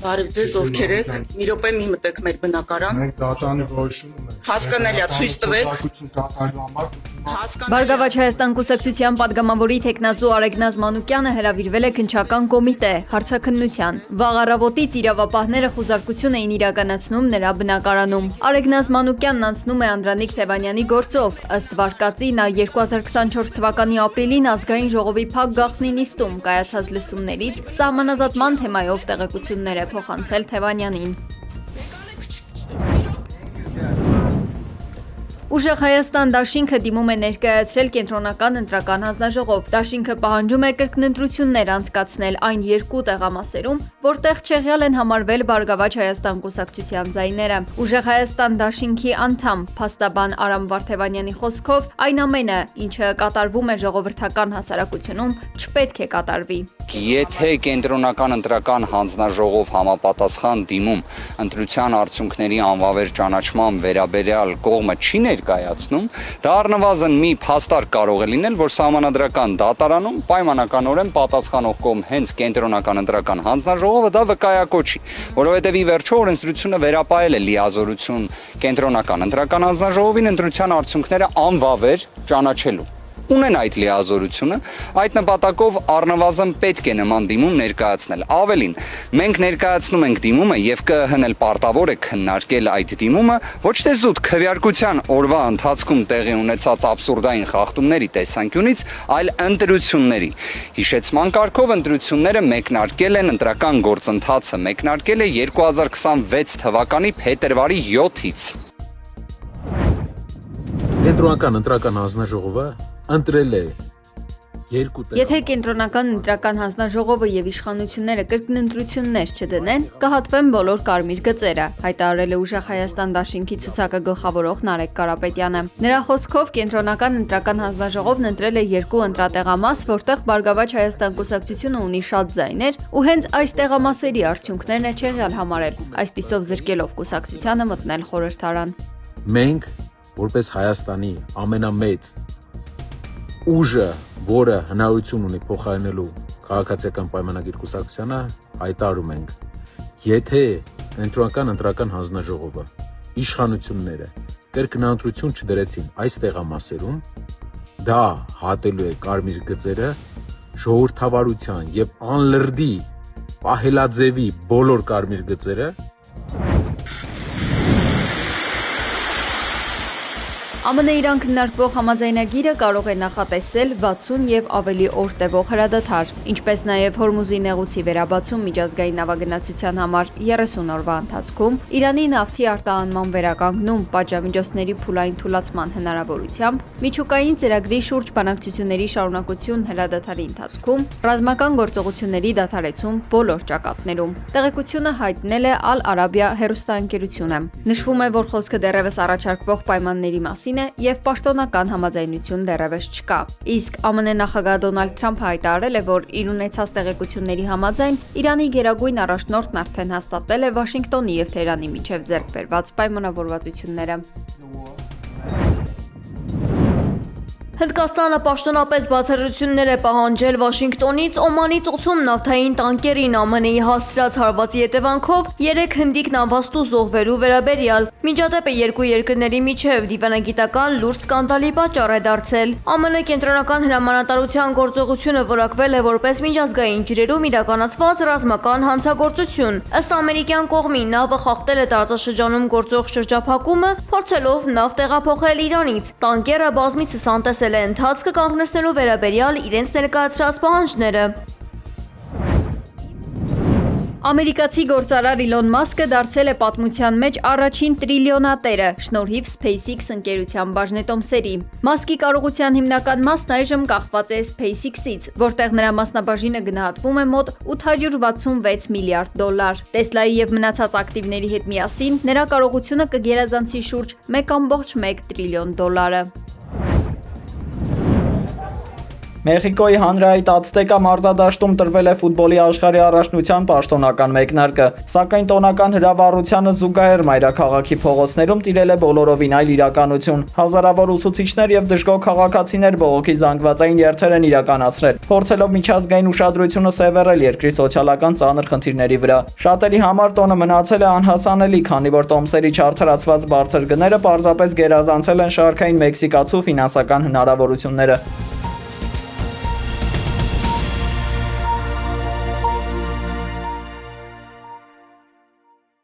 Բարև ձեզ, ովքեր եք, մի րոպե մի մտեք մեր բնակարան։ Մենք դատարանի որոշում ունենք։ Հասկանալի է, ցույց տվեք։ Կուսակցություն կատարելու համար Բարգավաճ Հայաստան կուսակցության падգամավորի թեկնածու Արեգնազ Մանուկյանը հրավիրվել է քննչական կոմիտե հարցաքննության։ Վաղ առավոտից իրավապահները խուզարկություն էին իրականացնում նրա բնակարանում։ Արեգնազ Մանուկյանն անցնում է Անդրանիկ Թևանյանի գործով։ Ըստ վարկածի նա 2024 թվականի ապրիլին ազգային ժողովի փակ գաղտնի նիստում կայացած լսումներից սահմանազատման թեմայով տեղեկություններ է փոխանցել Թևանյանին։ Ուժեղ Հայաստան դաշինքը դիմում է ներկայացրել կենտրոնական ընտրական հանձնաժողով։ Դաշինքը պահանջում է կրկնընտրություններ անցկացնել այն երկու տեղամասերում, որտեղ չեղյալ են համարվել Բարգավաճ Հայաստան կուսակցության ձայները։ Ուժեղ Հայաստան դաշինքի անդամ փաստաբան Արամ Վարդևանյանի խոսքով այն ամենը, ինչը կատարվում է ժողովրդական հասարակությունում, չպետք է կատարվի։ Եթե կենտրոնական ընտրական հանձնաժողով համապատասխան դիմում ընտրության արդյունքների անվավեր ճանաչման վերաբերյալ կողմը չի ներկայացնում, դա առնվազն մի փաստարկ կարող է լինել, որ սահմանադրական դատարանում պայմանականորեն պատասխանող կողմ հենց կենտրոնական ընտրական հանձնաժողովը դա վկայակոչի, որովհետև ի վերջո օրենսդրությունը վերապահել է լիազորություն կենտրոնական ընտրական հանձնաժողովին ընտրության արդյունքները անվավեր ճանաչելու։ Ունեն այդ լիազորությունը, այդ նպատակով առնվազն պետք է նման դիմում ներկայացնել։ Ավելին, մենք ներկայացնում ենք դիմումը եւ ԿԸՀ-ն էլ պարտավոր է քննարկել այդ դիմումը ոչ թե զուտ քվեարկության օրվա ընթացքում տեղի ունեցած աբսուրդային խախտումների տեսանկյունից, այլ ընտրությունների։ Հիշեցման կարգով ընտրությունները մեկնարկել են, ընտրական գործընթացը մեկնարկել է 2026 թվականի փետրվարի 7-ից։ Կենտրոնական ընտրական հանձնաժողովը ընտրել է Եթե կենտրոնական ընտրական հանձնաժողովը եւ իշխանությունները կրկնընտրություններ չդնեն, կհատվեն բոլոր կարմիր գծերը, հայտարարել է Ուժեղ Հայաստան դաշինքի ցուցակը գլխավորող Նարեկ Կարապետյանը։ Նրա խոսքով կենտրոնական ընտրական հանձնաժողովն ընտրել է երկու ընտրատեղամաս, որտեղ Բարգավաճ Հայաստան կուսակցությունը ունի շատ ձայներ, ու հենց այս տեղամասերի արդյունքներն է չեղյալ համարել, այսպիսով զրկելով կուսակցությանը մտնել խորհրդարան։ Մենք, որպես Հայաստանի ամենամեծ ուժը, որը հնարավորություն ունի փոխարինելու քաղաքացիական պայմանագիր կուսակցությանը, հայտարարում ենք, եթե կենտրոնական ընտրական հանձնաժողովը իշխանությունները կրկնընտրություն չդրեցին այս տեղամասերում, դա հատելու է կարմիր գծերը, ժողովրդավարության եւ անլրդի պահելաձևի բոլոր կարմիր գծերը։ ԱՄՆ Իրան քննարկվող համաձայնագիրը կարող է նախատեսել 60 եւ ավելի օր տևող հրադադար, ինչպես նաեւ Հորմուզի նեղուցի վերաբացում միջազգային նավագնացության համար 30 օրվա ընթացքում, Իրանի նավթի արտահանման վերականգնում, պատժամիջոցների փուլային թուլացման հնարավորությամբ, միջուկային ծրագրի շուրջ բանակցությունների շարունակություն հրադադարի ընթացքում, ռազմական գործողությունների դադարեցում բոլոր ճակատներում։ Տեղեկությունը հայտնել է Ալ Արաբիա հեռուստաընկերությունը։ Նշվում է, որ խոսքը դեռևս առաջարկվող պայմանների մասին եւ պաշտոնական համաձայնություն դեռևս չկա։ Իսկ ԱՄՆ նախագահ Դոնալդ Թրամփը հայտարարել է, որ իր ունեցած տեղեկությունների համաձայն Իրանի գերագույն առաջնորդն արդեն հաստատել է Վաշինգտոնի եւ Թեհրանի միջև ձեռք բերված պայմանավորվածությունները։ Հնդկաստանը պաշտոնապես բացառություններ է պահանջել Վաշինգտոնից Օմանի ծոցում նավթային տանկերին ԱՄՆ-ի հասցրած հարվածի հետևանքով 3 հնդիկ նավաստու զոհվելու վերաբերյալ։ Միջադեպը երկու երկրների միջև դիվանագիտական լուրջ սկանդալի պատճառ է դարձել։ ԱՄՆ կենտրոնական հրամանատարության գործողությունը որակվել է որպես միջազգային ջրերում իրականացված ռազմական հանցագործություն։ Ըստ ամերիկյան կողմի նավը խախտել է տարածաշրջանում գործող շրջափակումը, փորձելով նավ տեղափոխել Իրանից։ Տանկերը բազմիցս անտեսել է ընթացքը կանգնեցնելու վերաբերյալ իրենց ներկայացրած պահանջները։ Ամերիկացի գործարար Իլոն Մասկը դարձել է պատմության մեջ առաջին տրիլիոնատերը շնորհիվ SpaceX ընկերության բաժնետոմսերի։ Մասկի կարողության հիմնական մասն այժմ կախված է SpaceX-ից, որտեղ նրա մասնաբաժինը գնահատվում է մոտ 866 միլիարդ դոլար։ Տեսլայի եւ մնացած ակտիվների հետ միասին նրա կարողությունը կգերազանցի շուրջ 1.1 տրիլիոն դոլարը։ Մեխիկոյի հանրահայտ Ացտեկա մարզադաշտում տրվել է ֆուտբոլի աշխարհի առաջնության պաշտոնական մեկնարկը, սակայն տոնական հրավառությանը զուգահեռ մայրաքաղաքի փողոցներում տիրել է բոլորովին այլ իրականություն։ Հազարավոր ուսուցիչներ եւ դժգոհ քաղաքացիներ բողոքի զանգվածային երթեր են իրականացրել, փորձելով միջազգային ուշադրությունը սևեռել երկրի սոցիալական ծանր խնդիրների վրա։ Շատերի համար տոնը մնացել է անհասանելի, քանի որ տոմսերի չարդարացված բարձր գները պարզապես գերազանցել են շարքային մեքսիկացու ֆինանսական հնարավորությունները։